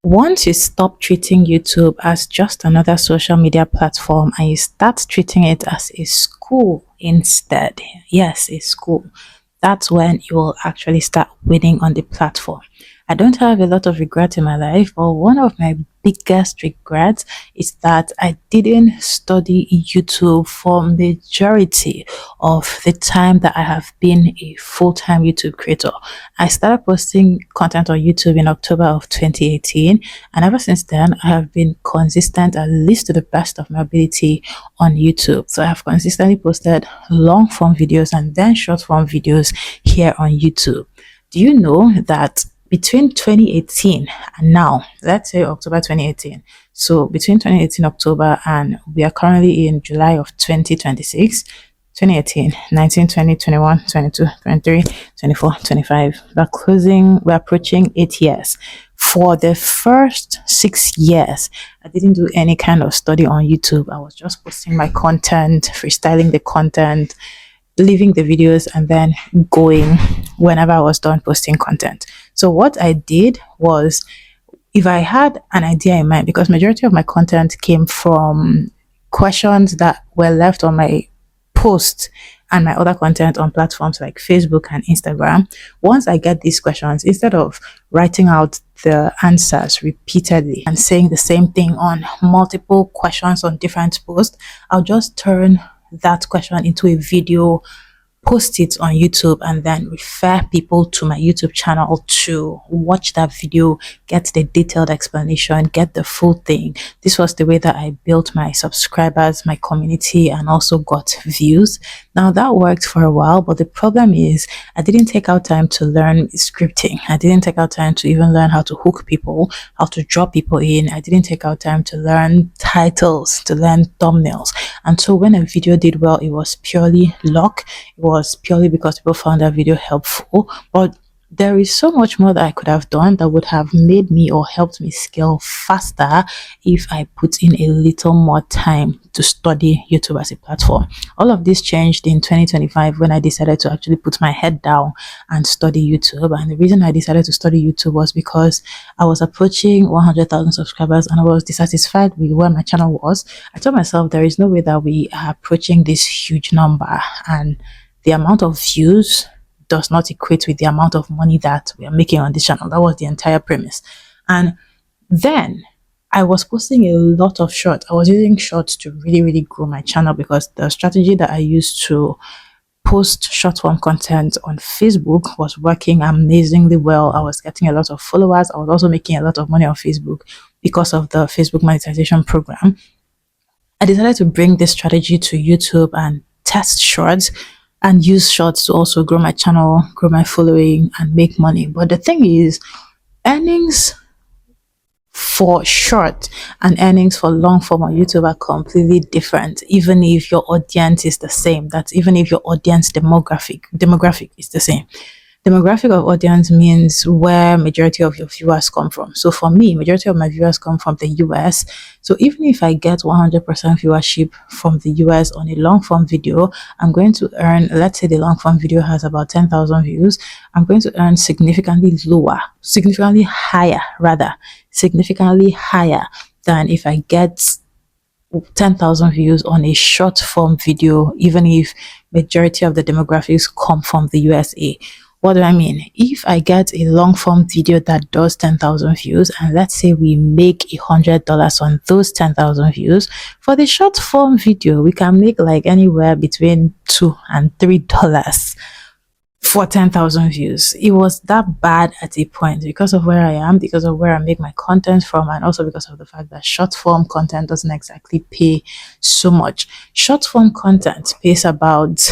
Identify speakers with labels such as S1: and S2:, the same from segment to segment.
S1: Once you stop treating YouTube as just another social media platform and you start treating it as a school instead, yes, a school, that's when you will actually start winning on the platform. I don't have a lot of regret in my life, but one of my biggest regrets is that I didn't study YouTube for majority of the time that I have been a full-time YouTube creator. I started posting content on YouTube in October of 2018, and ever since then I have been consistent, at least to the best of my ability, on YouTube. So I have consistently posted long form videos and then short form videos here on YouTube. Do you know that between 2018 and now, let's say October 2018, so between 2018 October and we are currently in July of 2026, 2018, 19, 20, 21, 22, 23, 24, 25. We're approaching 8 years. For the first 6 years, I didn't do any kind of study on YouTube. I was just posting my content, freestyling the content, leaving the videos, and then going whenever I was done posting content. So what I did was, if I had an idea in mind, because majority of my content came from questions that were left on my post and my other content on platforms like Facebook and Instagram. Once I get these questions, instead of writing out the answers repeatedly and saying the same thing on multiple questions on different posts, I'll just turn that question into a video, post it on YouTube, and then refer people to my YouTube channel to watch that video, get the detailed explanation, get the full thing. This was the way that I built my subscribers, my community, and also got views. Now that worked for a while, but the problem is I didn't take out time to learn scripting. I didn't take out time to even learn how to hook people, how to draw people in. I didn't take out time to learn titles, to learn thumbnails. And so when a video did well, it was purely luck. It was purely because people found that video helpful. But there is so much more that I could have done that would have made me or helped me scale faster if I put in a little more time to study YouTube as a platform. All of this changed in 2025 when I decided to actually put my head down and study YouTube. And the reason I decided to study YouTube was because I was approaching 100,000 subscribers and I was dissatisfied with where my channel was. I told myself there is no way that we are approaching this huge number, and the amount of views does not equate with the amount of money that we are making on this channel. That was the entire premise. And then I was posting a lot of shorts. I was using shorts to really grow my channel, because the strategy that I used to post short form content on Facebook was working amazingly well. I was getting a lot of followers. I was also making a lot of money on Facebook because of the Facebook monetization program. I decided to bring this strategy to YouTube and test shorts and use shorts to also grow my channel, grow my following, and make money. But the thing is, earnings for short and earnings for long form on YouTube are completely different, even if your audience is the same. That's even if your audience demographic is the same. Demographic of audience means where majority of your viewers come from. So for me, majority of my viewers come from the US. So even if I get 100% viewership from the US on a long form video, I'm going to earn, let's say the long form video has about 10,000 views, I'm going to earn significantly higher than if I get 10,000 views on a short form video, even if majority of the demographics come from the USA. What do I mean? If I get a long form video that does 10,000 views, and let's say we make $100 on those 10,000 views, for the short form video, we can make like anywhere between $2 and $3 for 10,000 views. It was that bad at a point because of where I am, because of where I make my content from, and also because of the fact that short form content doesn't exactly pay so much. Short form content pays about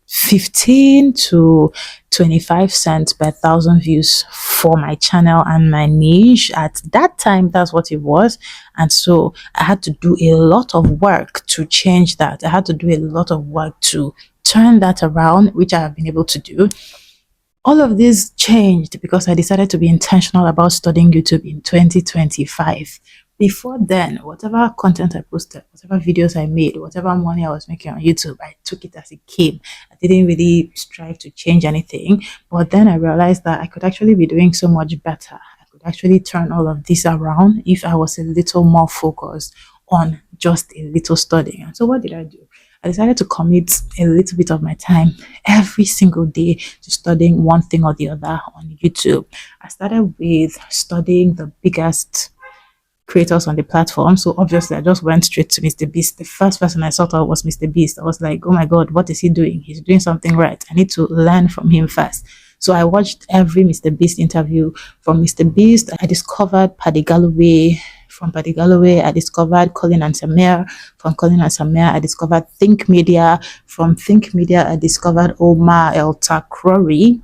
S1: 15 to 25 cents per 1,000 views for my channel and my niche. At that time, that's what it was. And so I had to do a lot of work to change that. I had to do a lot of work to turn that around, which I have been able to do. All of this changed because I decided to be intentional about studying YouTube in 2025. Before then, whatever content I posted, whatever videos I made, whatever money I was making on YouTube, I took it as it came. I didn't really strive to change anything. But then I realized that I could actually be doing so much better. I could actually turn all of this around if I was a little more focused on just a little studying. And so what did I do? I decided to commit a little bit of my time every single day to studying one thing or the other on YouTube. I started with studying the biggest creators on the platform. So obviously I just went straight to Mr. Beast. The first person I saw was Mr. Beast. I was like, oh my god, what is he doing? He's doing something right. I need to learn from him first. So I watched every Mr. Beast interview. From Mr. Beast, I discovered Paddy Galloway. From Paddy Galloway, I discovered Colin and Samir. From Colin and Samir, I discovered Think Media. From Think Media, I discovered Omar El Takrori.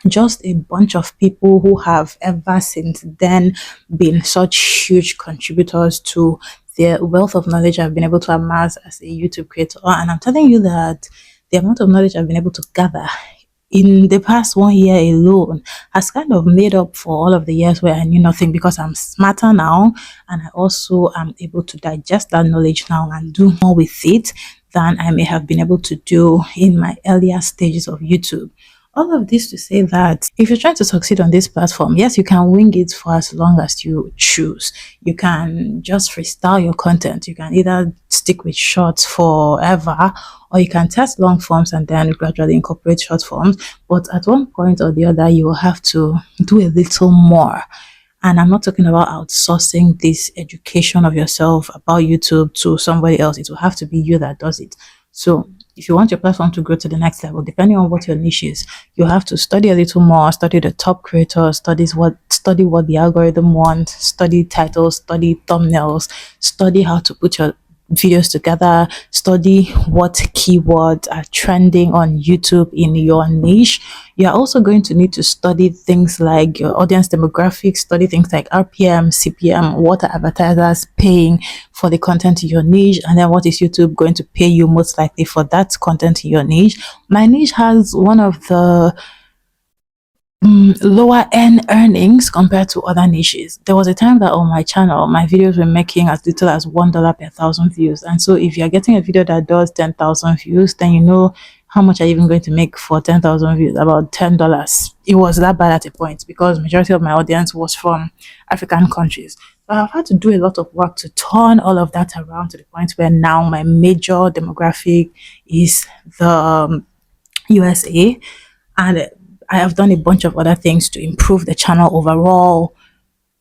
S1: Just a bunch of people who have ever since then been such huge contributors to the wealth of knowledge I've been able to amass as a YouTube creator. And I'm telling you that the amount of knowledge I've been able to gather in the past 1 year alone has kind of made up for all of the years where I knew nothing, because I'm smarter now and I also am able to digest that knowledge now and do more with it than I may have been able to do in my earlier stages of YouTube. All of this to say that if you're trying to succeed on this platform, yes, you can wing it for as long as you choose. You can just freestyle your content. You can either stick with shorts forever, or you can test long forms and then gradually incorporate short forms. But at one point or the other, you will have to do a little more. And I'm not talking about outsourcing this education of yourself about YouTube to somebody else. It will have to be you that does it. So if you want your platform to grow to the next level, depending on what your niche is, you have to study a little more, study the top creators, study what the algorithm wants, study titles, study thumbnails, study how to put your videos together, study what keywords are trending on YouTube in your niche. You're also going to need to study things like your audience demographics, study things like RPM, CPM, what are advertisers paying for the content in your niche, and then what is YouTube going to pay you most likely for that content in your niche. My niche has one of the lower end earnings compared to other niches. There was a time that on my channel, my videos were making as little as $1 per 1,000 views. And so if you're getting a video that does 10,000 views, then you know how much are you even going to make for 10,000 views? About $10. It was that bad at a point because majority of my audience was from African countries. So I've had to do a lot of work to turn all of that around to the point where now my major demographic is the USA, and I have done a bunch of other things to improve the channel overall,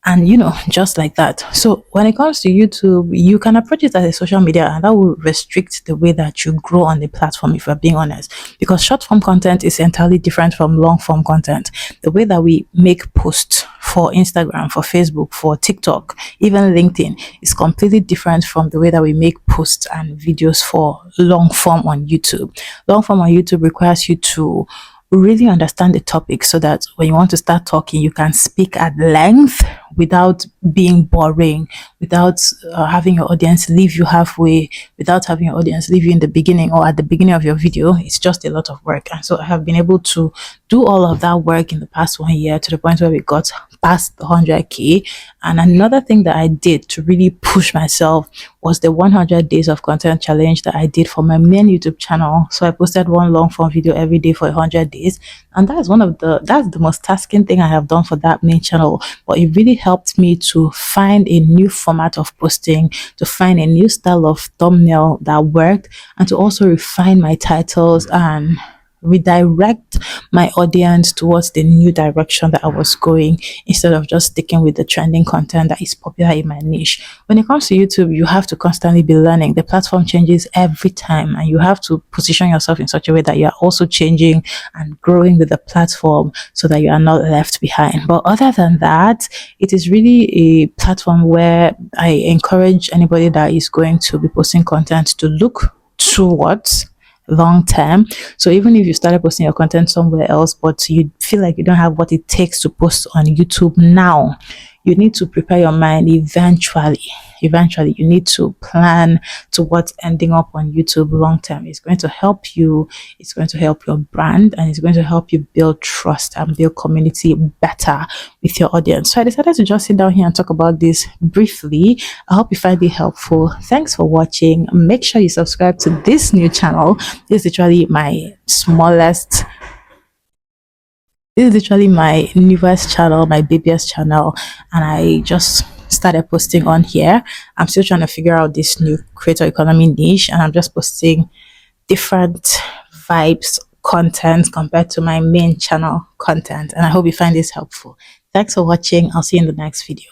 S1: and just like that. So when it comes to YouTube, you can approach it as a social media, and that will restrict the way that you grow on the platform, if we're being honest, because short form content is entirely different from long form content. The way that we make posts for Instagram, for Facebook, for TikTok, even LinkedIn is completely different from the way that we make posts and videos for long form on YouTube. Long form on YouTube requires you to really understand the topic so that when you want to start talking, you can speak at length without being boring, without having your audience leave you halfway, without having your audience leave you in the beginning or at the beginning of your video. It's just a lot of work. And so I have been able to do all of that work in the past 1 year to the point where we got past the 100K. And another thing that I did to really push myself was the 100 days of content challenge that I did for my main YouTube channel. So I posted one long form video every day for 100 days. And that's the most tasking thing I have done for that main channel. But it really helped me to find a new format of posting, to find a new style of thumbnail that worked, and to also refine my titles and redirect my audience towards the new direction that I was going, instead of just sticking with the trending content that is popular in my niche. When it comes to YouTube, you have to constantly be learning. The platform changes every time, and you have to position yourself in such a way that you are also changing and growing with the platform so that you are not left behind. But other than that, it is really a platform where I encourage anybody that is going to be posting content to look towards long term. So even if you started posting your content somewhere else, but you feel like you don't have what it takes to post on YouTube now, you need to prepare your mind. Eventually you need to plan towards ending up on YouTube long term. It's going to help you, it's going to help your brand, and it's going to help you build trust and build community better with your audience. So I decided to just sit down here and talk about this briefly. I hope you find it helpful. Thanks for watching. Make sure you subscribe to this new channel. This is literally my smallest This is literally my newest channel, my babyest channel, and I just started posting on here. I'm still trying to figure out this new creator economy niche, and I'm just posting different vibes content compared to my main channel content. And I hope you find this helpful. Thanks for watching. I'll see you in the next video.